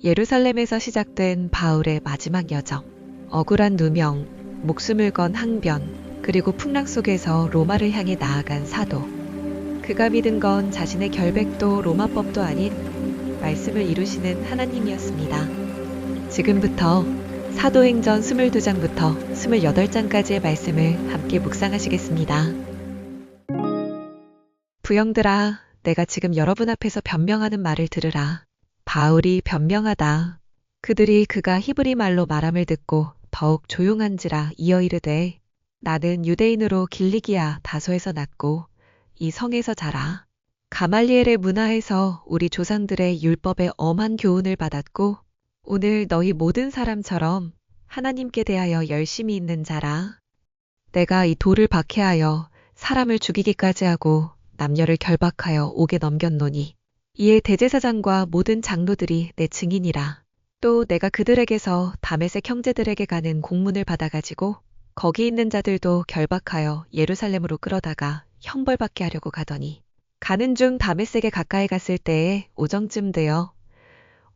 예루살렘에서 시작된 바울의 마지막 여정. 억울한 누명, 목숨을 건 항변, 그리고 풍랑 속에서 로마를 향해 나아간 사도. 그가 믿은 건 자신의 결백도 로마법도 아닌 말씀을 이루시는 하나님이었습니다. 지금부터 사도행전 22장부터 28장까지의 말씀을 함께 묵상하시겠습니다. 부형들아, 내가 지금 여러분 앞에서 변명하는 말을 들으라. 바울이 변명하다. 그들이 그가 히브리 말로 말함을 듣고 더욱 조용한지라 이어 이르되, 나는 유대인으로 길리기아 다소에서 났고 이 성에서 자라. 가말리엘의 문화에서 우리 조상들의 율법의 엄한 교훈을 받았고 오늘 너희 모든 사람처럼 하나님께 대하여 열심히 있는 자라. 내가 이 돌을 박해하여 사람을 죽이기까지 하고 남녀를 결박하여 옥에 넘겼노니 이에 대제사장과 모든 장로들이 내 증인이라. 또 내가 그들에게서 다메섹 형제들에게 가는 공문을 받아가지고 거기 있는 자들도 결박하여 예루살렘으로 끌어다가 형벌받게 하려고 가더니 가는 중 다메섹에 가까이 갔을 때에 오정쯤 되어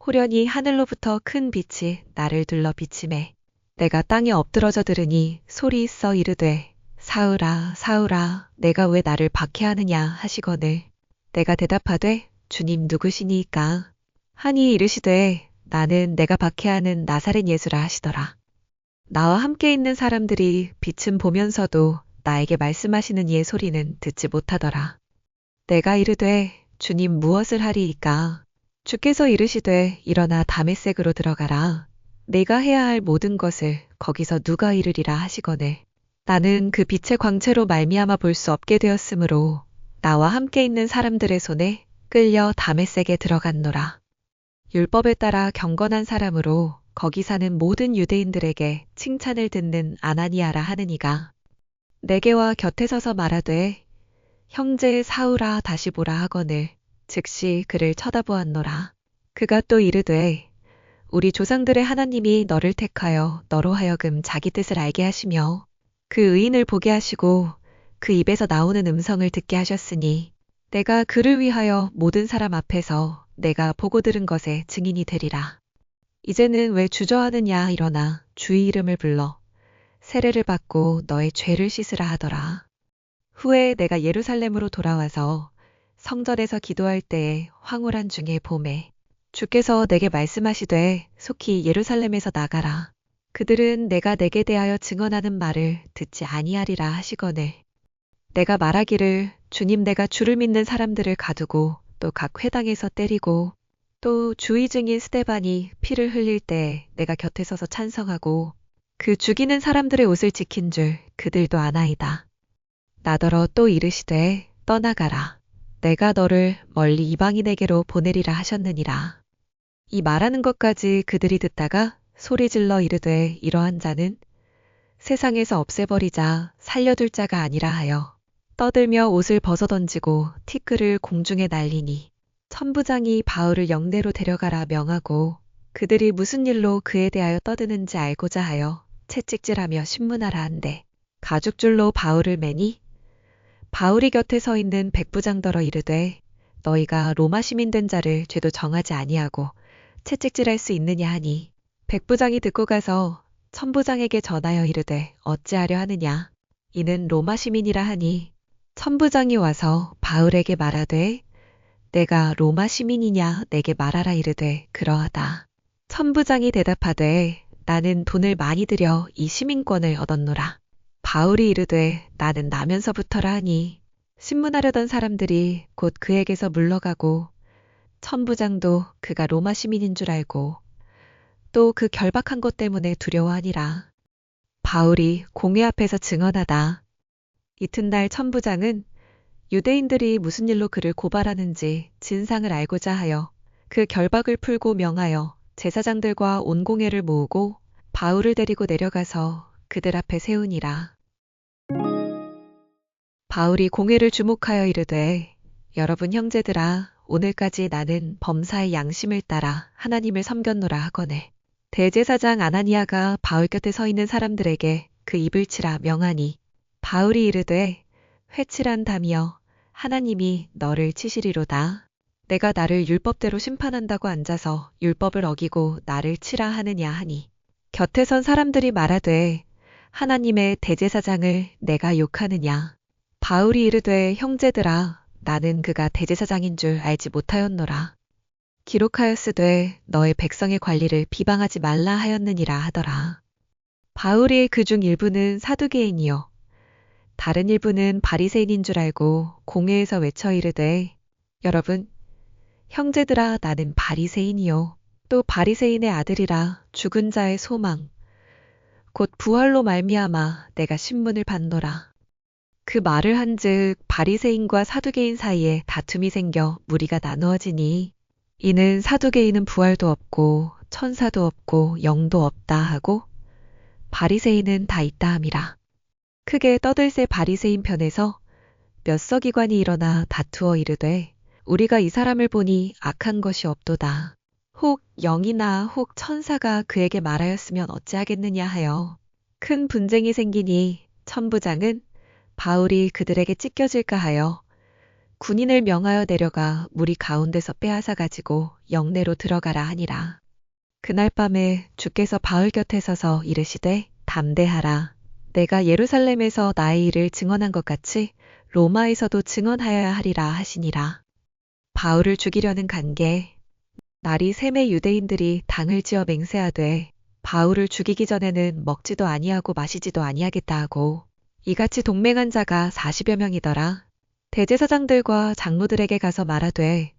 호련히 하늘로부터 큰 빛이 나를 둘러 비치매 내가 땅에 엎드러져 들으니 소리 있어 이르되, 사울아 사울아 내가 왜 나를 박해하느냐 하시거늘 내가 대답하되, 주님 누구시니이까 하니 이르시되, 나는 내가 박해하는 나사렛 예수라 하시더라. 나와 함께 있는 사람들이 빛은 보면서도 나에게 말씀하시는 이의 소리는 듣지 못하더라. 내가 이르되, 주님 무엇을 하리이까? 주께서 이르시되, 일어나 다메섹으로 들어가라. 내가 해야 할 모든 것을 거기서 누가 이르리라 하시거늘 나는 그 빛의 광채로 말미암아 볼 수 없게 되었으므로 나와 함께 있는 사람들의 손에 끌려 다메섹에 들어갔노라. 율법에 따라 경건한 사람으로 거기 사는 모든 유대인들에게 칭찬을 듣는 아나니아라 하느니가 내게와 곁에 서서 말하되, 형제 사울아 다시 보라 하거늘 즉시 그를 쳐다보았노라. 그가 또 이르되, 우리 조상들의 하나님이 너를 택하여 너로 하여금 자기 뜻을 알게 하시며 그 의인을 보게 하시고 그 입에서 나오는 음성을 듣게 하셨으니 내가 그를 위하여 모든 사람 앞에서 내가 보고 들은 것에 증인이 되리라. 이제는 왜 주저하느냐 일어나 주의 이름을 불러 세례를 받고 너의 죄를 씻으라 하더라. 후에 내가 예루살렘으로 돌아와서 성전에서 기도할 때에 황홀한 중에 봄에 주께서 내게 말씀하시되 속히 예루살렘에서 나가라. 그들은 내가 내게 대하여 증언하는 말을 듣지 아니하리라 하시거늘 내가 말하기를, 주님 내가 주를 믿는 사람들을 가두고 또 각 회당에서 때리고 또 주의 증인 스데반이 피를 흘릴 때 내가 곁에 서서 찬성하고 그 죽이는 사람들의 옷을 지킨 줄 그들도 아나이다. 나더러 또 이르시되, 떠나가라. 내가 너를 멀리 이방인에게로 보내리라 하셨느니라. 이 말하는 것까지 그들이 듣다가 소리질러 이르되, 이러한 자는 세상에서 없애버리자 살려둘 자가 아니라 하여 떠들며 옷을 벗어던지고 티끌을 공중에 날리니 천부장이 바울을 영내로 데려가라 명하고 그들이 무슨 일로 그에 대하여 떠드는지 알고자 하여 채찍질하며 신문하라 한대 가죽줄로 바울을 매니 바울이 곁에 서 있는 백부장더러 이르되, 너희가 로마 시민 된 자를 죄도 정하지 아니하고 채찍질할 수 있느냐 하니 백부장이 듣고 가서 천부장에게 전하여 이르되, 어찌하려 하느냐? 이는 로마 시민이라 하니 천부장이 와서 바울에게 말하되, 내가 로마 시민이냐 내게 말하라 이르되, 그러하다. 천부장이 대답하되, 나는 돈을 많이 들여 이 시민권을 얻었노라. 바울이 이르되, 나는 나면서부터라 하니 신문하려던 사람들이 곧 그에게서 물러가고 천부장도 그가 로마 시민인 줄 알고 또 그 결박한 것 때문에 두려워하니라. 바울이 공회 앞에서 증언하다. 이튿날 천부장은 유대인들이 무슨 일로 그를 고발하는지 진상을 알고자 하여 그 결박을 풀고 명하여 제사장들과 온 공회를 모으고 바울을 데리고 내려가서 그들 앞에 세우니라. 바울이 공회를 주목하여 이르되, 여러분 형제들아, 오늘까지 나는 범사의 양심을 따라 하나님을 섬겼노라 하거늘 대제사장 아나니아가 바울 곁에 서 있는 사람들에게 그 입을 치라 명하니 바울이 이르되, 회칠한 담이여 하나님이 너를 치시리로다. 내가 나를 율법대로 심판한다고 앉아서 율법을 어기고 나를 치라 하느냐 하니 곁에 선 사람들이 말하되 하나님의 대제사장을 내가 욕하느냐. 바울이 이르되 형제들아 나는 그가 대제사장인 줄 알지 못하였노라. 기록하였으되 너의 백성의 관리를 비방하지 말라 하였느니라 하더라. 바울이 그중 일부는 사두개인이요 다른 일부는 바리새인인 줄 알고 공회에서 외쳐 이르되 여러분 형제들아 나는 바리새인이요 또 바리새인의 아들이라 죽은 자의 소망 곧 부활로 말미암아 내가 신문을 받노라. 그 말을 한즉 바리새인과 사두개인 사이에 다툼이 생겨 무리가 나누어지니 이는 사두개인은 부활도 없고 천사도 없고 영도 없다 하고 바리새인은 다 있다 함이라. 크게 떠들새 바리새인 편에서 몇 서기관이 일어나 다투어 이르되 우리가 이 사람을 보니 악한 것이 없도다. 혹 영이나 혹 천사가 그에게 말하였으면 어찌하겠느냐 하여 큰 분쟁이 생기니 천부장은 바울이 그들에게 찢겨질까 하여 군인을 명하여 내려가 무리 가운데서 빼앗아 가지고 영내로 들어가라 하니라. 그날 밤에 주께서 바울 곁에 서서 이르시되 담대하라. 내가 예루살렘에서 나의 일을 증언한 것 같이 로마에서도 증언하여야 하리라 하시니라. 바울을 죽이려는 간계 날이 샘에 유대인들이 당을 지어 맹세하되 바울을 죽이기 전에는 먹지도 아니하고 마시지도 아니하겠다 하고 이같이 동맹한 자가 40여 명이더라. 대제사장들과 장로들에게 가서 말하되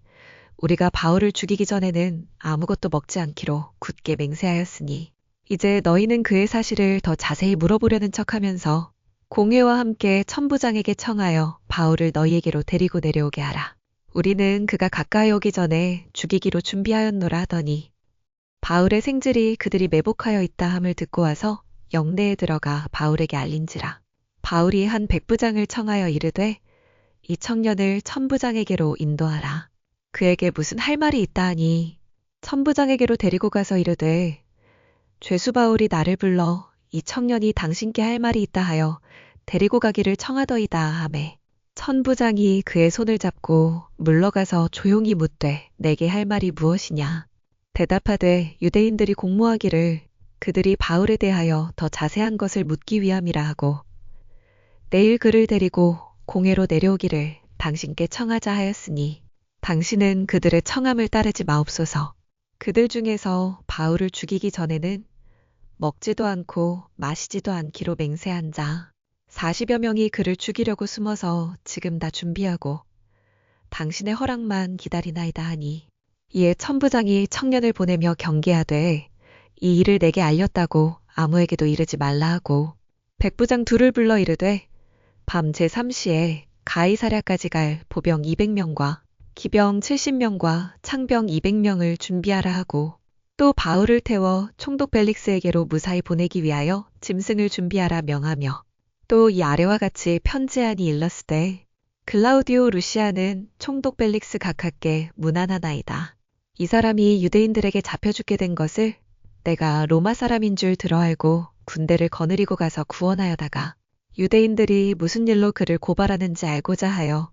우리가 바울을 죽이기 전에는 아무것도 먹지 않기로 굳게 맹세하였으니 이제 너희는 그의 사실을 더 자세히 물어보려는 척하면서 공회와 함께 천부장에게 청하여 바울을 너희에게로 데리고 내려오게 하라. 우리는 그가 가까이 오기 전에 죽이기로 준비하였노라 하더니 바울의 생질이 그들이 매복하여 있다 함을 듣고 와서 영내에 들어가 바울에게 알린지라. 바울이 한 백부장을 청하여 이르되 이 청년을 천부장에게로 인도하라. 그에게 무슨 할 말이 있다 하니 천부장에게로 데리고 가서 이르되 죄수 바울이 나를 불러 이 청년이 당신께 할 말이 있다 하여 데리고 가기를 청하더이다 하매 천부장이 그의 손을 잡고 물러가서 조용히 묻되 내게 할 말이 무엇이냐. 대답하되 유대인들이 공모하기를 그들이 바울에 대하여 더 자세한 것을 묻기 위함이라 하고 내일 그를 데리고 공회로 내려오기를 당신께 청하자 하였으니 당신은 그들의 청함을 따르지 마옵소서. 그들 중에서 바울을 죽이기 전에는 먹지도 않고 마시지도 않기로 맹세한 자 40여 명이 그를 죽이려고 숨어서 지금 다 준비하고 당신의 허락만 기다리나이다 하니 이에 천부장이 청년을 보내며 경계하되 이 일을 내게 알렸다고 아무에게도 이르지 말라 하고 백부장 둘을 불러 이르되 밤 제3시에 가이사랴까지 갈 보병 200명과 기병 70명과 창병 200명을 준비하라 하고 또 바울을 태워 총독 벨릭스에게로 무사히 보내기 위하여 짐승을 준비하라 명하며 또 이 아래와 같이 편지안이 일렀으되 글라우디오 루시아는 총독 벨릭스 각하께 문안하나이다. 이 사람이 유대인들에게 잡혀 죽게 된 것을 내가 로마 사람인 줄 들어 알고 군대를 거느리고 가서 구원하여다가 유대인들이 무슨 일로 그를 고발하는지 알고자 하여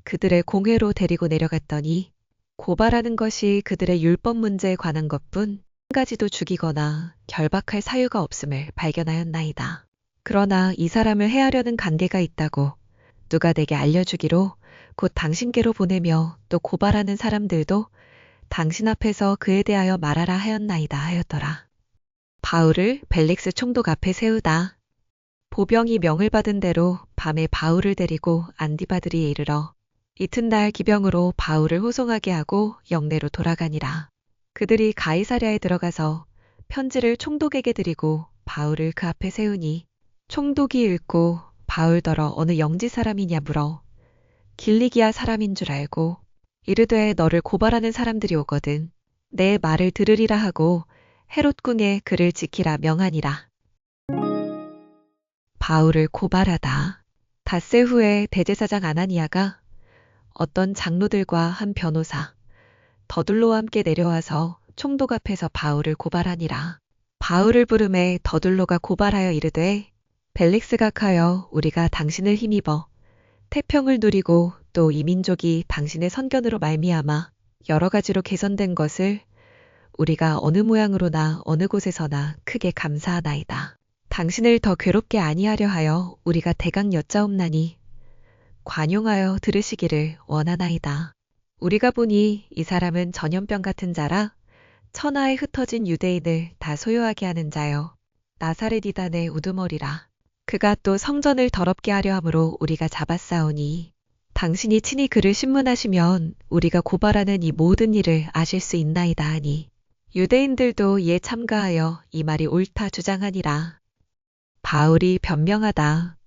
그들의 공회로 데리고 내려갔더니 고발하는 것이 그들의 율법 문제에 관한 것뿐 한 가지도 죽이거나 결박할 사유가 없음을 발견하였나이다. 그러나 이 사람을 해하려는 관계가 있다고 누가 내게 알려주기로 곧 당신께로 보내며 또 고발하는 사람들도 당신 앞에서 그에 대하여 말하라 하였나이다 하였더라. 바울을 벨릭스 총독 앞에 세우다. 보병이 명을 받은 대로 밤에 바울을 데리고 안디바드리에 이르러 이튿날 기병으로 바울을 호송하게 하고 영내로 돌아가니라. 그들이 가이사랴에 들어가서 편지를 총독에게 드리고 바울을 그 앞에 세우니 총독이 읽고 바울더러 어느 영지 사람이냐 물어 길리기아 사람인 줄 알고 이르되 너를 고발하는 사람들이 오거든 내 말을 들으리라 하고 헤롯궁에 그를 지키라 명하니라. 바울을 고발하다. 닷새 후에 대제사장 아나니아가 어떤 장로들과 한 변호사 더둘로와 함께 내려와서 총독 앞에서 바울을 고발하니라. 바울을 부르매 더둘로가 고발하여 이르되 벨릭스 각하여 우리가 당신을 힘입어 태평을 누리고 또 이 민족이 당신의 선견으로 말미암아 여러 가지로 개선된 것을 우리가 어느 모양으로나 어느 곳에서나 크게 감사하나이다. 당신을 더 괴롭게 아니하려 하여 우리가 대강 여짜옵나니 관용하여 들으시기를 원하나이다. 우리가 보니 이 사람은 전염병 같은 자라 천하에 흩어진 유대인을 다 소요하게 하는 자요. 나사렛 이단의 우두머리라. 그가 또 성전을 더럽게 하려 함으로 우리가 잡았사오니 당신이 친히 그를 신문하시면 우리가 고발하는 이 모든 일을 아실 수 있나이다 하니 유대인들도 이에 참가하여 이 말이 옳다 주장하니라. 바울이 변명하다.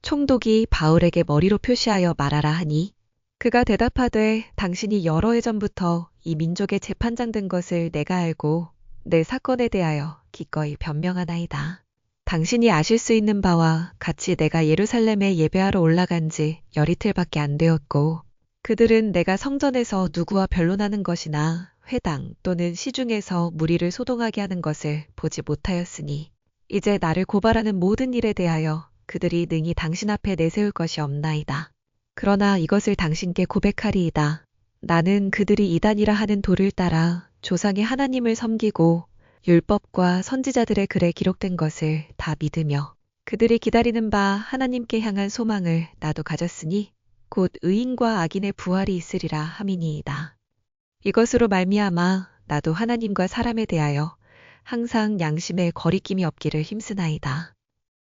총독이 바울에게 머리로 표시하여 말하라 하니 그가 대답하되 당신이 여러 해 전부터 이 민족의 재판장 된 것을 내가 알고 내 사건에 대하여 기꺼이 변명하나이다. 당신이 아실 수 있는 바와 같이 내가 예루살렘에 예배하러 올라간 지 열이틀밖에 안 되었고 그들은 내가 성전에서 누구와 변론하는 것이나 회당 또는 시중에서 무리를 소동하게 하는 것을 보지 못하였으니 이제 나를 고발하는 모든 일에 대하여 그들이 능히 당신 앞에 내세울 것이 없나이다. 그러나 이것을 당신께 고백하리이다. 나는 그들이 이단이라 하는 도를 따라 조상의 하나님을 섬기고 율법과 선지자들의 글에 기록된 것을 다 믿으며 그들이 기다리는 바 하나님께 향한 소망을 나도 가졌으니 곧 의인과 악인의 부활이 있으리라 함이니이다. 이것으로 말미암아 나도 하나님과 사람에 대하여 항상 양심에 거리낌이 없기를 힘쓰나이다.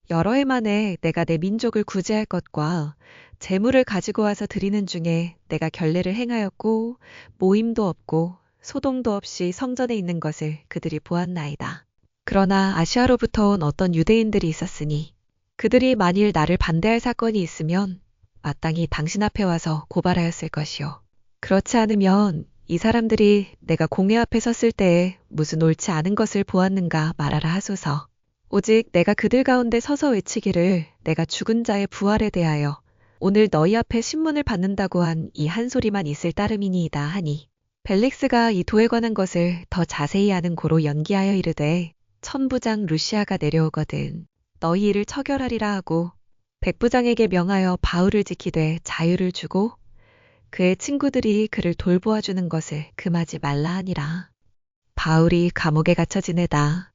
여러 해 만에 내가 내 민족을 구제할 것과 재물을 가지고 와서 드리는 중에 내가 결례를 행하였고 모임도 없고 소동도 없이 성전에 있는 것을 그들이 보았나이다. 그러나 아시아로부터 온 어떤 유대인들이 있었으니 그들이 만일 나를 반대할 사건이 있으면 마땅히 당신 앞에 와서 고발하였을 것이요. 그렇지 않으면 이 사람들이 내가 공회 앞에 섰을 때에 무슨 옳지 않은 것을 보았는가 말하라 하소서. 오직 내가 그들 가운데 서서 외치기를 내가 죽은 자의 부활에 대하여 오늘 너희 앞에 신문을 받는다고 한 이 한 소리만 있을 따름이니이다 하니 벨릭스가 이 도에 관한 것을 더 자세히 아는 고로 연기하여 이르되 천부장 루시아가 내려오거든 너희 이를 처결하리라 하고 백부장에게 명하여 바울을 지키되 자유를 주고 그의 친구들이 그를 돌보아 주는 것을 금하지 말라 하니라. 바울이 감옥에 갇혀 지내다.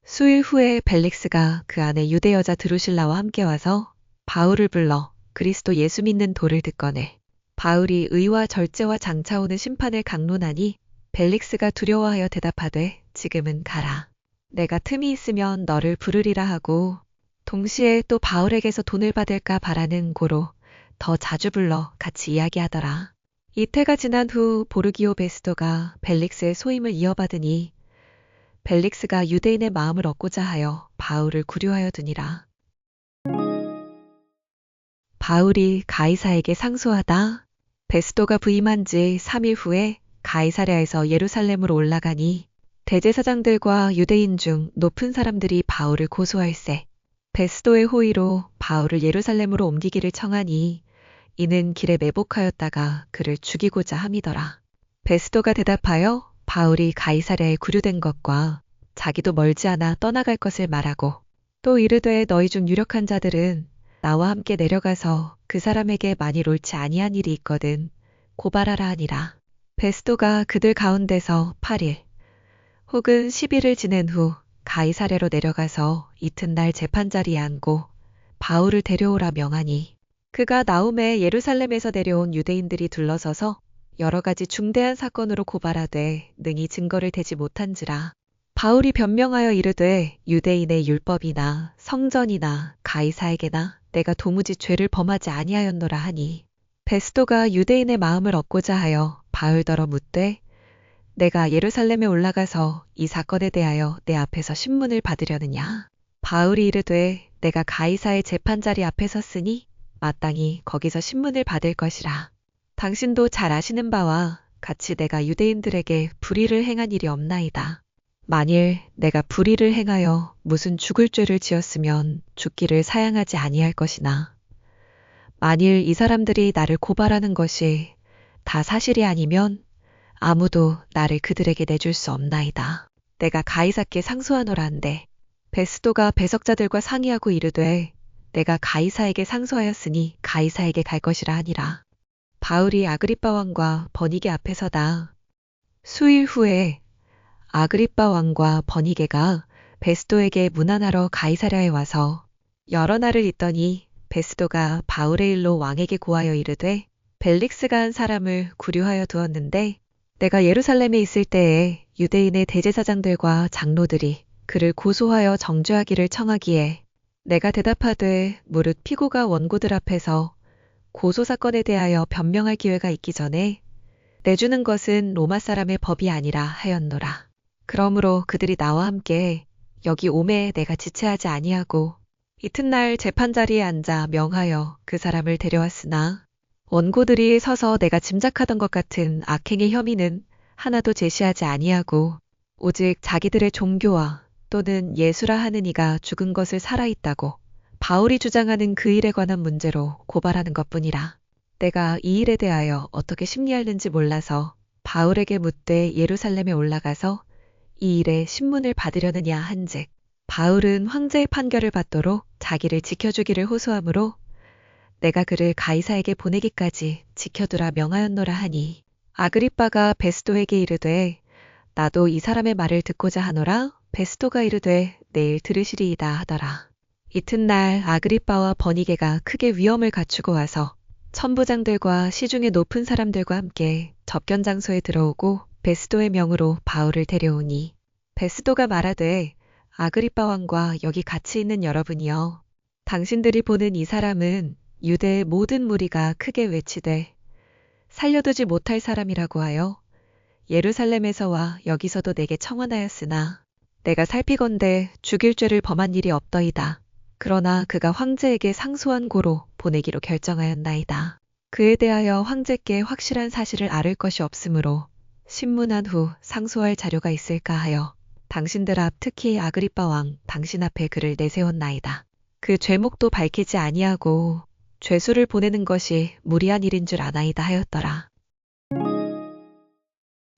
수일 후에 벨릭스가 그 안에 유대 여자 드루실라와 함께 와서 바울을 불러 그리스도 예수 믿는 도를 듣거늘 바울이 의와 절제와 장차 오는 심판을 강론하니 벨릭스가 두려워하여 대답하되 지금은 가라. 내가 틈이 있으면 너를 부르리라 하고 동시에 또 바울에게서 돈을 받을까 바라는 고로 더 자주 불러 같이 이야기하더라. 이태가 지난 후 보르기오 베스도가 벨릭스의 소임을 이어받으니 벨릭스가 유대인의 마음을 얻고자 하여 바울을 구류하여 두니라. 바울이 가이사에게 상소하다. 베스도가 부임한 지 3일 후에 가이사랴에서 예루살렘으로 올라가니 대제사장들과 유대인 중 높은 사람들이 바울을 고소할세. 베스도의 호의로 바울을 예루살렘으로 옮기기를 청하니 이는 길에 매복하였다가 그를 죽이고자 함이더라. 베스도가 대답하여 바울이 가이사랴에 구류된 것과 자기도 멀지 않아 떠나갈 것을 말하고 또 이르되 너희 중 유력한 자들은 나와 함께 내려가서 그 사람에게 만일 옳지 아니한 일이 있거든 고발하라 하니라. 베스도가 그들 가운데서 8일 혹은 10일을 지낸 후 가이사랴로 내려가서 이튿날 재판자리에 앉고 바울을 데려오라 명하니 그가 나움에 예루살렘에서 내려온 유대인들이 둘러서서 여러 가지 중대한 사건으로 고발하되 능히 증거를 대지 못한지라. 바울이 변명하여 이르되 유대인의 율법이나 성전이나 가이사에게나 내가 도무지 죄를 범하지 아니하였노라 하니 베스도가 유대인의 마음을 얻고자 하여 바울더러 묻되 내가 예루살렘에 올라가서 이 사건에 대하여 내 앞에서 신문을 받으려느냐. 바울이 이르되 내가 가이사의 재판자리 앞에 섰으니 마땅히 거기서 신문을 받을 것이라. 당신도 잘 아시는 바와 같이 내가 유대인들에게 불의를 행한 일이 없나이다. 만일 내가 불의를 행하여 무슨 죽을 죄를 지었으면 죽기를 사양하지 아니할 것이나 만일 이 사람들이 나를 고발하는 것이 다 사실이 아니면 아무도 나를 그들에게 내줄 수 없나이다. 내가 가이사께 상소하노라 한데 베스도가 배석자들과 상의하고 이르되 내가 가이사에게 상소하였으니 가이사에게 갈 것이라 하니라. 바울이 아그리빠 왕과 버니게 앞에 서다. 수일 후에 아그리빠 왕과 버니게가 베스도에게 문안하러 가이사랴에 와서 여러 날을 있더니 베스도가 바울의 일로 왕에게 고하여 이르되 벨릭스가 한 사람을 구류하여 두었는데 내가 예루살렘에 있을 때에 유대인의 대제사장들과 장로들이 그를 고소하여 정죄하기를 청하기에 내가 대답하되 무릇 피고가 원고들 앞에서 고소사건에 대하여 변명할 기회가 있기 전에 내주는 것은 로마 사람의 법이 아니라 하였노라. 그러므로 그들이 나와 함께 여기 오매 내가 지체하지 아니하고 이튿날 재판자리에 앉아 명하여 그 사람을 데려왔으나 원고들이 서서 내가 짐작하던 것 같은 악행의 혐의는 하나도 제시하지 아니하고 오직 자기들의 종교와 또는 예수라 하는 이가 죽은 것을 살아있다고 바울이 주장하는 그 일에 관한 문제로 고발하는 것뿐이라. 내가 이 일에 대하여 어떻게 심리하는지 몰라서 바울에게 묻되 예루살렘에 올라가서 이 일에 신문을 받으려느냐 한즉 바울은 황제의 판결을 받도록 자기를 지켜주기를 호소하므로 내가 그를 가이사에게 보내기까지 지켜두라 명하였노라 하니 아그리빠가 베스도에게 이르되 나도 이 사람의 말을 듣고자 하노라. 베스도가 이르되 내일 들으시리이다 하더라. 이튿날 아그리빠와 버니게가 크게 위엄을 갖추고 와서 천부장들과 시중의 높은 사람들과 함께 접견 장소에 들어오고 베스도의 명으로 바울을 데려오니 베스도가 말하되 아그리빠 왕과 여기 같이 있는 여러분이여 당신들이 보는 이 사람은 유대의 모든 무리가 크게 외치되 살려두지 못할 사람이라고 하여 예루살렘에서와 여기서도 내게 청원하였으나 내가 살피건대 죽일 죄를 범한 일이 없더이다. 그러나 그가 황제에게 상소한 고로 보내기로 결정하였나이다. 그에 대하여 황제께 확실한 사실을 아를 것이 없으므로 신문한 후 상소할 자료가 있을까 하여 당신들 앞 특히 아그리빠 왕 당신 앞에 그를 내세웠나이다. 그 죄목도 밝히지 아니하고 죄수를 보내는 것이 무리한 일인 줄 아나이다 하였더라.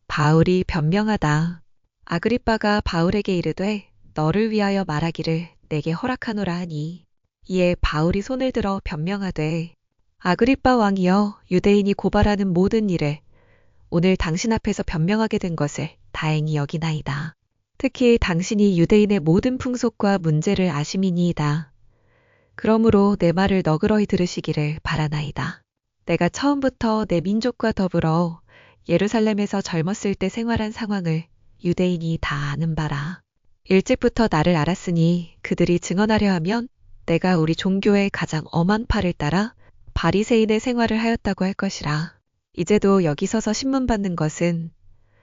바울이 변명하다. 아그리빠가 바울에게 이르되 너를 위하여 말하기를 내게 허락하노라 하니 이에 바울이 손을 들어 변명하되 아그리빠 왕이여 유대인이 고발하는 모든 일을 오늘 당신 앞에서 변명하게 된 것을 다행히 여기나이다. 특히 당신이 유대인의 모든 풍속과 문제를 아심이니이다. 그러므로 내 말을 너그러이 들으시기를 바라나이다. 내가 처음부터 내 민족과 더불어 예루살렘에서 젊었을 때 생활한 상황을 유대인이 다 아는 바라. 일찍부터 나를 알았으니 그들이 증언하려 하면 내가 우리 종교의 가장 엄한 팔을 따라 바리새인의 생활을 하였다고 할 것이라. 이제도 여기 서서 신문 받는 것은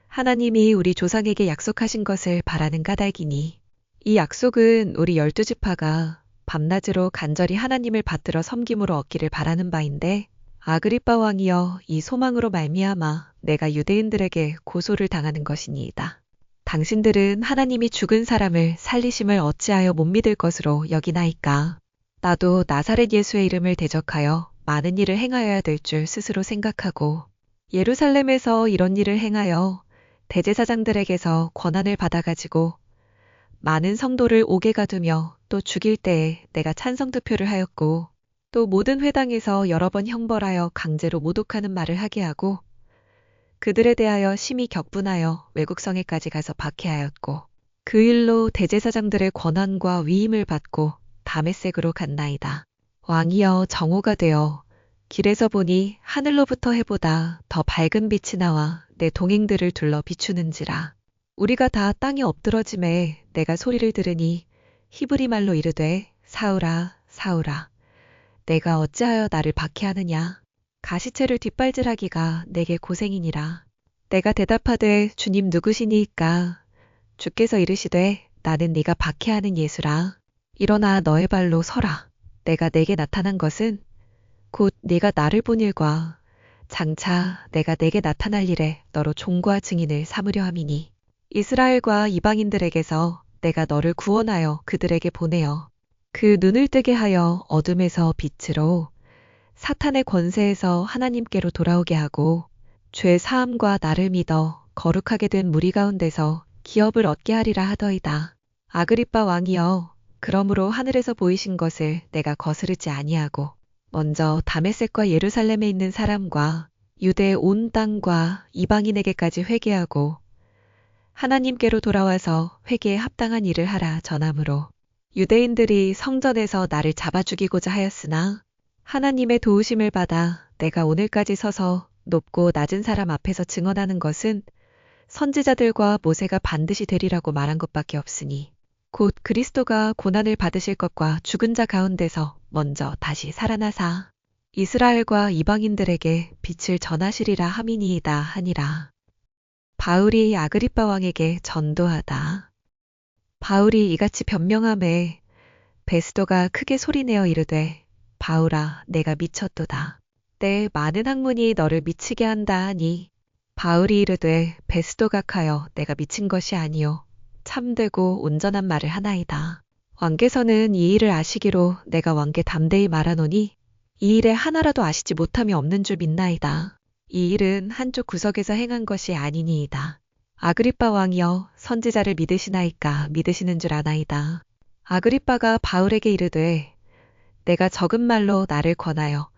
하나님이 우리 조상에게 약속하신 것을 바라는 까닭이니 이 약속은 우리 12지파가 밤낮으로 간절히 하나님을 받들어 섬김으로 얻기를 바라는 바인데 아그리빠 왕이여 이 소망으로 말미암아 내가 유대인들에게 고소를 당하는 것이니이다. 당신들은 하나님이 죽은 사람을 살리심을 어찌하여 못 믿을 것으로 여기나이까. 나도 나사렛 예수의 이름을 대적하여 많은 일을 행하여야 될 줄 스스로 생각하고 예루살렘에서 이런 일을 행하여 대제사장들에게서 권한을 받아가지고 많은 성도를 옥에 가두며 또 죽일 때에 내가 찬성 투표를 하였고 또 모든 회당에서 여러 번 형벌하여 강제로 모독하는 말을 하게 하고 그들에 대하여 심히 격분하여 외국성에까지 가서 박해하였고 그 일로 대제사장들의 권한과 위임을 받고 다메섹으로 갔나이다. 왕이여 정오가 되어 길에서 보니 하늘로부터 해보다 더 밝은 빛이 나와 내 동행들을 둘러 비추는지라. 우리가 다 땅에 엎드러짐에 내가 소리를 들으니 히브리 말로 이르되 사울아 사울아 내가 어찌하여 나를 박해하느냐. 가시체를 뒷발질하기가 내게 고생이니라. 내가 대답하되 주님 누구시니이까. 주께서 이르시되 나는 네가 박해하는 예수라. 일어나 너의 발로 서라. 내가 내게 나타난 것은 곧 네가 나를 본 일과 장차 내가 내게 나타날 일에 너로 종과 증인을 삼으려 함이니 이스라엘과 이방인들에게서 내가 너를 구원하여 그들에게 보내어 그 눈을 뜨게 하여 어둠에서 빛으로 사탄의 권세에서 하나님께로 돌아오게 하고 죄 사함과 나를 믿어 거룩하게 된 무리 가운데서 기업을 얻게 하리라 하더이다. 아그리빠 왕이여 그러므로 하늘에서 보이신 것을 내가 거스르지 아니하고 먼저 다메섹과 예루살렘에 있는 사람과 유대 온 땅과 이방인에게까지 회개하고 하나님께로 돌아와서 회개에 합당한 일을 하라 전함으로 유대인들이 성전에서 나를 잡아 죽이고자 하였으나 하나님의 도우심을 받아 내가 오늘까지 서서 높고 낮은 사람 앞에서 증언하는 것은 선지자들과 모세가 반드시 되리라고 말한 것밖에 없으니 곧 그리스도가 고난을 받으실 것과 죽은 자 가운데서 먼저 다시 살아나사 이스라엘과 이방인들에게 빛을 전하시리라 함이니이다 하니라. 바울이 아그리빠 왕에게 전도하다. 바울이 이같이 변명하매 베스도가 크게 소리내어 이르되 바울아 내가 미쳤도다. 내 많은 학문이 너를 미치게 한다 하니 바울이 이르되 베스도 각하여 내가 미친 것이 아니요 참되고 온전한 말을 하나이다. 왕께서는 이 일을 아시기로 내가 왕께 담대히 말하노니 이 일에 하나라도 아시지 못함이 없는 줄 믿나이다. 이 일은 한쪽 구석에서 행한 것이 아니니이다. 아그리빠 왕이여 선지자를 믿으시나이까 믿으시는 줄 아나이다. 아그리빠가 바울에게 이르되 내가 적은 말로 나를 권하여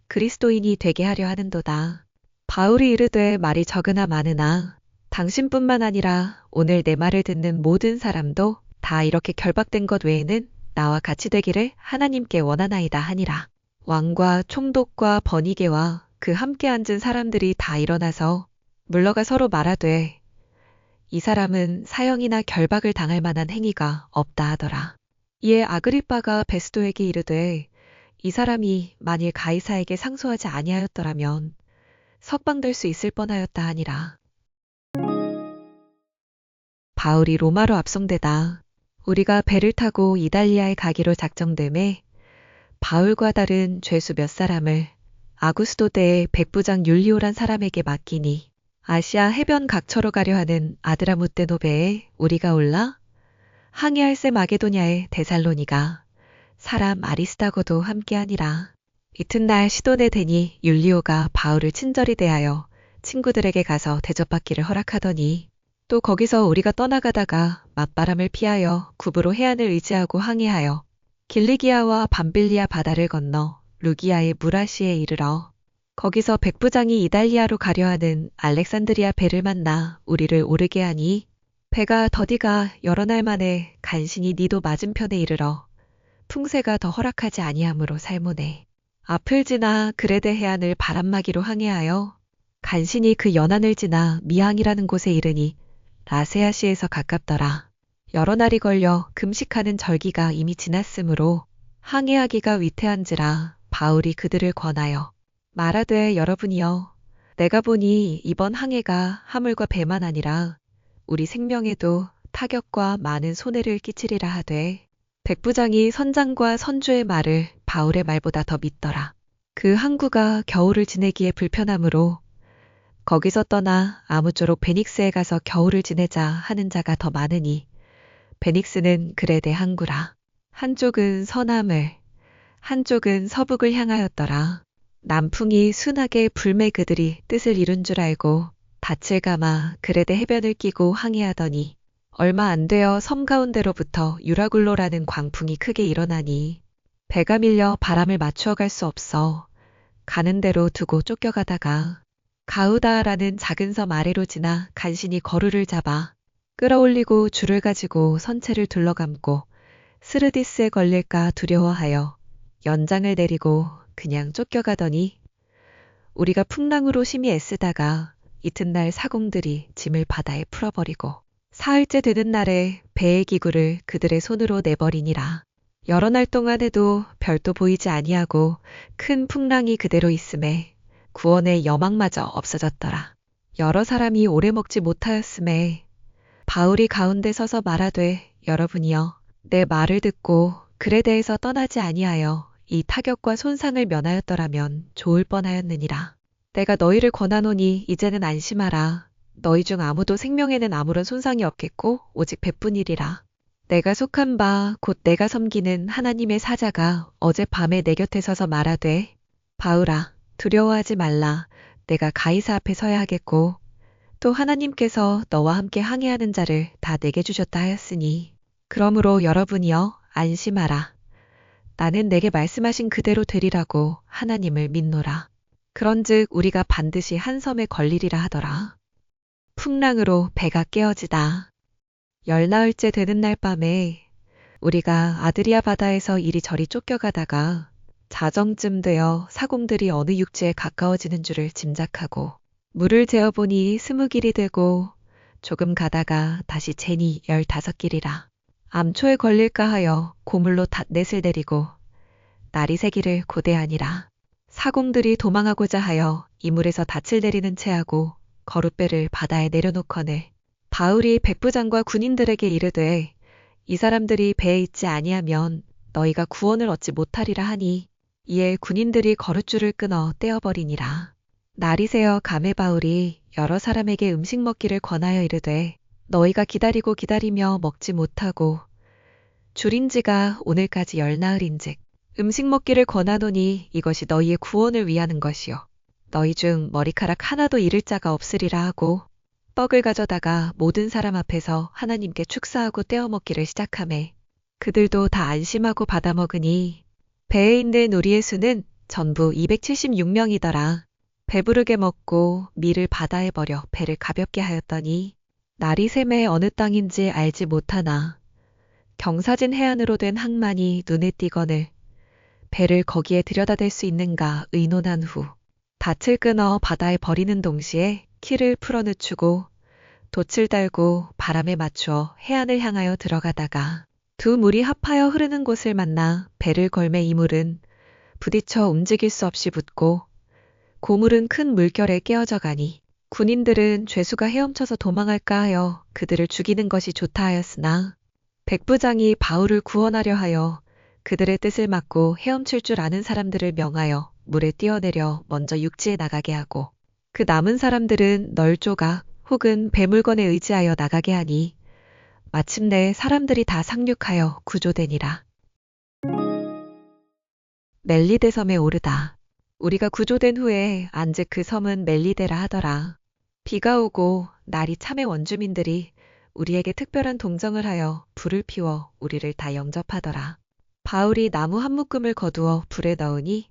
그리스도인이 되게 하려 하는도다. 바울이 이르되 말이 적으나 많으나 당신뿐만 아니라 오늘 내 말을 듣는 모든 사람도 다 이렇게 결박된 것 외에는 나와 같이 되기를 하나님께 원하나이다 하니라. 왕과 총독과 번이게와 그 함께 앉은 사람들이 다 일어나서 물러가 서로 말하되 이 사람은 사형이나 결박을 당할 만한 행위가 없다 하더라. 이에 아그리빠가 베스도에게 이르되 이 사람이 만일 가이사에게 상소하지 아니하였더라면 석방될 수 있을 뻔하였다 하니라. 바울이 로마로 압송되다. 우리가 배를 타고 이달리아에 가기로 작정됨에 바울과 다른 죄수 몇 사람을 아구스도 대의 백부장 율리오란 사람에게 맡기니 아시아 해변 각처로 가려 하는 아드라무떼노베에 우리가 올라 항해할 새 마게도냐의 데살로니가 사람 아리스다고도 함께하니라. 이튿날 시돈에 대니 율리오가 바울을 친절히 대하여 친구들에게 가서 대접받기를 허락하더니 또 거기서 우리가 떠나가다가 맞바람을 피하여 굽으로 해안을 의지하고 항해하여 길리기아와 밤빌리아 바다를 건너 루기아의 무라시에 이르러 거기서 백부장이 이달리아로 가려 하는 알렉산드리아 배를 만나 우리를 오르게 하니 배가 더디가 여러 날 만에 간신히 니도 맞은편에 이르러 풍세가 더 허락하지 아니하므로 살모네. 앞을 지나 그레데 해안을 바람막이로 항해하여 간신히 그 연안을 지나 미항이라는 곳에 이르니 라세아시에서 가깝더라. 여러 날이 걸려 금식하는 절기가 이미 지났으므로 항해하기가 위태한지라 바울이 그들을 권하여 말하되 여러분이여 내가 보니 이번 항해가 하물과 배만 아니라 우리 생명에도 타격과 많은 손해를 끼치리라 하되 백부장이 선장과 선주의 말을 바울의 말보다 더 믿더라. 그 항구가 겨울을 지내기에 불편하므로 거기서 떠나 아무쪼록 베닉스에 가서 겨울을 지내자 하는 자가 더 많으니 베닉스는 그레데 항구라. 한쪽은 서남을 한쪽은 서북을 향하였더라. 남풍이 순하게 불매 그들이 뜻을 이룬 줄 알고 닻을 감아 그레데 해변을 끼고 항해하더니 얼마 안 되어 섬 가운데로부터 유라굴로라는 광풍이 크게 일어나니 배가 밀려 바람을 맞추어 갈 수 없어 가는 대로 두고 쫓겨가다가 가우다라는 작은 섬 아래로 지나 간신히 거루를 잡아 끌어올리고 줄을 가지고 선체를 둘러감고 스르디스에 걸릴까 두려워하여 연장을 내리고 그냥 쫓겨가더니 우리가 풍랑으로 심히 애쓰다가 이튿날 사공들이 짐을 바다에 풀어버리고 사흘째 되는 날에 배의 기구를 그들의 손으로 내버리니라. 여러 날 동안에도 별도 보이지 아니하고 큰 풍랑이 그대로 있음에 구원의 여망마저 없어졌더라. 여러 사람이 오래 먹지 못하였음에 바울이 가운데 서서 말하되 여러분이여 내 말을 듣고 그레데에서 떠나지 아니하여 이 타격과 손상을 면하였더라면 좋을 뻔하였느니라. 내가 너희를 권하노니 이제는 안심하라. 너희 중 아무도 생명에는 아무런 손상이 없겠고 오직 배뿐이리라. 내가 속한 바 곧 내가 섬기는 하나님의 사자가 어젯밤에 내 곁에 서서 말하되 바울아 두려워하지 말라. 내가 가이사 앞에 서야 하겠고 또 하나님께서 너와 함께 항해하는 자를 다 내게 주셨다 하였으니 그러므로 여러분이여 안심하라. 나는 내게 말씀하신 그대로 되리라고 하나님을 믿노라. 그런즉 우리가 반드시 한 섬에 걸리리라 하더라. 풍랑으로 배가 깨어지다. 열나흘째 되는 날 밤에 우리가 아드리아 바다에서 이리저리 쫓겨가다가 자정쯤 되어 사공들이 어느 육지에 가까워지는 줄을 짐작하고 물을 재어보니 20길이 되고 조금 가다가 다시 재니 15길이라. 암초에 걸릴까 하여 고물로 닷넷을 내리고 날이 새기를 고대하니라. 사공들이 도망하고자 하여 이물에서 닻을 내리는 채하고 거룻배를 바다에 내려놓거늘 바울이 백부장과 군인들에게 이르되 이 사람들이 배에 있지 아니하면 너희가 구원을 얻지 못하리라 하니 이에 군인들이 거룻줄을 끊어 떼어버리니라. 날이 새어 감에 바울이 여러 사람에게 음식 먹기를 권하여 이르되 너희가 기다리고 기다리며 먹지 못하고 줄인지가 오늘까지 열나흘인즉 음식 먹기를 권하노니 이것이 너희의 구원을 위하는 것이요 너희 중 머리카락 하나도 잃을 자가 없으리라 하고 떡을 가져다가 모든 사람 앞에서 하나님께 축사하고 떼어 먹기를 시작하매 그들도 다 안심하고 받아 먹으니 배에 있는 우리의 수는 전부 276명이더라. 배부르게 먹고 밀을 바다에 버려 배를 가볍게 하였더니 날이 샘에 어느 땅인지 알지 못하나 경사진 해안으로 된 항만이 눈에 띄거늘 배를 거기에 들여다댈 수 있는가 의논한 후 닻을 끊어 바다에 버리는 동시에 키를 풀어늦추고 돛을 달고 바람에 맞추어 해안을 향하여 들어가다가 두 물이 합하여 흐르는 곳을 만나 배를 걸매 이 물은 부딪혀 움직일 수 없이 붙고 고물은 큰 물결에 깨어져 가니 군인들은 죄수가 헤엄쳐서 도망할까 하여 그들을 죽이는 것이 좋다 하였으나 백부장이 바울을 구원하려 하여 그들의 뜻을 막고 헤엄칠 줄 아는 사람들을 명하여 물에 뛰어내려 먼저 육지에 나가게 하고 그 남은 사람들은 널조각 혹은 배물건에 의지하여 나가게 하니 마침내 사람들이 다 상륙하여 구조되니라. 멜리데 섬에 오르다. 우리가 구조된 후에 안즉 그 섬은 멜리데라 하더라. 비가 오고 날이 참해 원주민들이 우리에게 특별한 동정을 하여 불을 피워 우리를 다 영접하더라. 바울이 나무 한 묶음을 거두어 불에 넣으니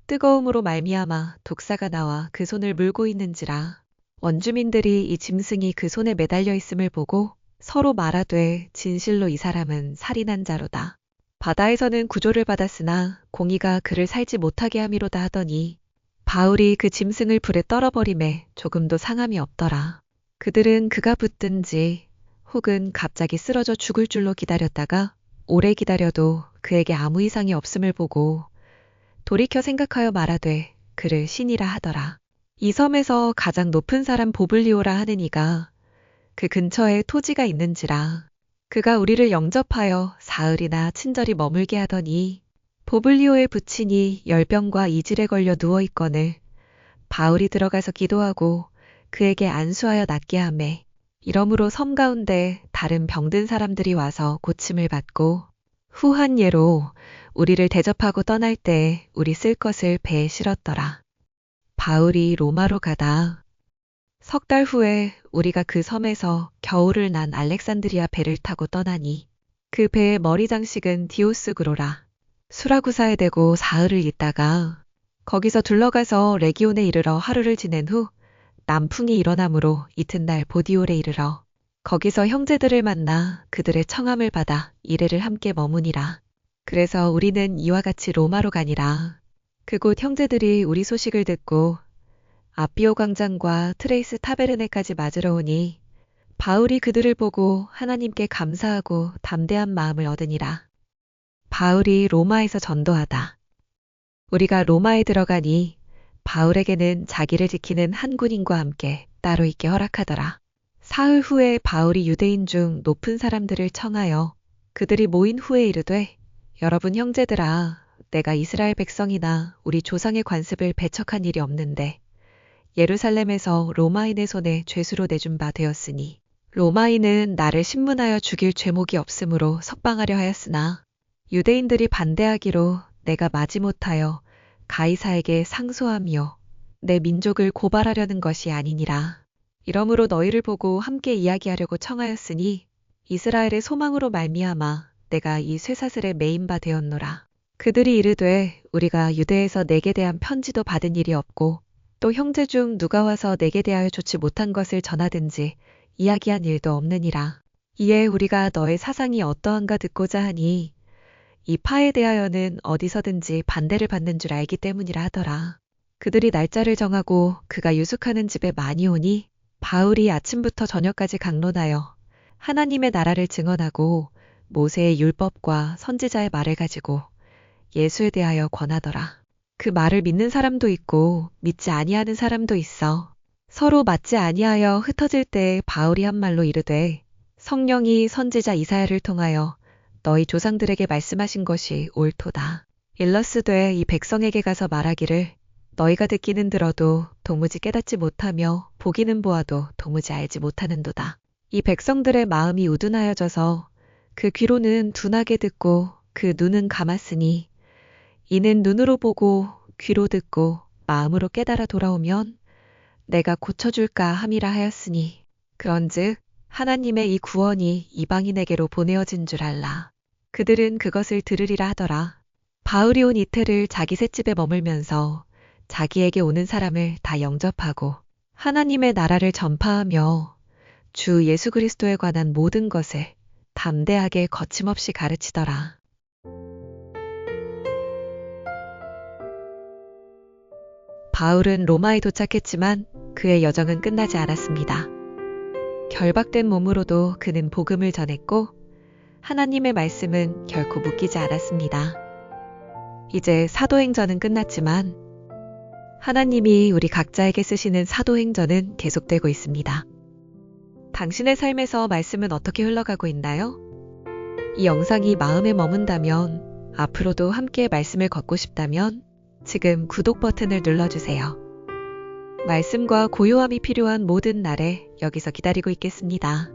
뜨거움으로 말미암아 독사가 나와 그 손을 물고 있는지라. 원주민들이 이 짐승이 그 손에 매달려 있음을 보고 서로 말하되 진실로 이 사람은 살인한 자로다. 바다에서는 구조를 받았으나 공의가 그를 살지 못하게 함이로다 하더니 바울이 그 짐승을 불에 떨어버림에 조금도 상함이 없더라. 그들은 그가 붙든지 혹은 갑자기 쓰러져 죽을 줄로 기다렸다가 오래 기다려도 그에게 아무 이상이 없음을 보고 돌이켜 생각하여 말하되 그를 신이라 하더라. 이 섬에서 가장 높은 사람 보블리오라 하는 이가 그 근처에 토지가 있는지라. 그가 우리를 영접하여 사흘이나 친절히 머물게 하더니 보블리오의 부친이 열병과 이질에 걸려 누워있거늘 바울이 들어가서 기도하고 그에게 안수하여 낫게 하매 이러므로 섬 가운데 다른 병든 사람들이 와서 고침을 받고 후한 예로 우리를 대접하고 떠날 때 우리 쓸 것을 배에 실었더라. 바울이 로마로 가다. 석 달 후에 우리가 그 섬에서 겨울을 난 알렉산드리아 배를 타고 떠나니 그 배의 머리 장식은 디오스그로라. 수라구사에 대고 사흘을 있다가 거기서 둘러가서 레기온에 이르러 하루를 지낸 후 남풍이 일어나므로 이튿날 보디올에 이르러 거기서 형제들을 만나 그들의 청함을 받아 이래를 함께 머무니라. 그래서 우리는 이와 같이 로마로 가니라. 그곳 형제들이 우리 소식을 듣고 아비오 광장과 트레이스 타베르네까지 맞으러 오니 바울이 그들을 보고 하나님께 감사하고 담대한 마음을 얻으니라. 바울이 로마에서 전도하다. 우리가 로마에 들어가니 바울에게는 자기를 지키는 한 군인과 함께 따로 있게 허락하더라. 사흘 후에 바울이 유대인 중 높은 사람들을 청하여 그들이 모인 후에 이르되 여러분 형제들아 내가 이스라엘 백성이나 우리 조상의 관습을 배척한 일이 없는데 예루살렘에서 로마인의 손에 죄수로 내준 바 되었으니 로마인은 나를 신문하여 죽일 죄목이 없으므로 석방하려 하였으나 유대인들이 반대하기로 내가 마지못하여 가이사에게 상소하며 내 민족을 고발하려는 것이 아니니라. 이러므로 너희를 보고 함께 이야기하려고 청하였으니 이스라엘의 소망으로 말미암아 내가 이 쇠사슬에 매인 바 되었노라. 그들이 이르되 우리가 유대에서 내게 대한 편지도 받은 일이 없고 또 형제 중 누가 와서 내게 대하여 좋지 못한 것을 전하든지 이야기한 일도 없느니라. 이에 우리가 너의 사상이 어떠한가 듣고자 하니 이 파에 대하여는 어디서든지 반대를 받는 줄 알기 때문이라 하더라. 그들이 날짜를 정하고 그가 유숙하는 집에 많이 오니 바울이 아침부터 저녁까지 강론하여 하나님의 나라를 증언하고 모세의 율법과 선지자의 말을 가지고 예수에 대하여 권하더라. 그 말을 믿는 사람도 있고 믿지 아니하는 사람도 있어. 서로 맞지 아니하여 흩어질 때에 바울이 한 말로 이르되 성령이 선지자 이사야를 통하여 너희 조상들에게 말씀하신 것이 옳도다. 일러스되 이 백성에게 가서 말하기를 너희가 듣기는 들어도 도무지 깨닫지 못하며 보기는 보아도 도무지 알지 못하는도다. 이 백성들의 마음이 우둔하여져서 그 귀로는 둔하게 듣고 그 눈은 감았으니 이는 눈으로 보고 귀로 듣고 마음으로 깨달아 돌아오면 내가 고쳐줄까 함이라 하였으니 그런즉 하나님의 이 구원이 이방인에게로 보내어진 줄 알라. 그들은 그것을 들으리라 하더라. 바울이 온 이틀을 자기 셋집에 머물면서 자기에게 오는 사람을 다 영접하고 하나님의 나라를 전파하며 주 예수 그리스도에 관한 모든 것을 담대하게 거침없이 가르치더라. 바울은 로마에 도착했지만 그의 여정은 끝나지 않았습니다. 결박된 몸으로도 그는 복음을 전했고 하나님의 말씀은 결코 묶이지 않았습니다. 이제 사도행전은 끝났지만 하나님이 우리 각자에게 쓰시는 사도행전은 계속되고 있습니다. 당신의 삶에서 말씀은 어떻게 흘러가고 있나요? 이 영상이 마음에 머문다면, 앞으로도 함께 말씀을 걷고 싶다면 지금 구독 버튼을 눌러주세요. 말씀과 고요함이 필요한 모든 날에 여기서 기다리고 있겠습니다.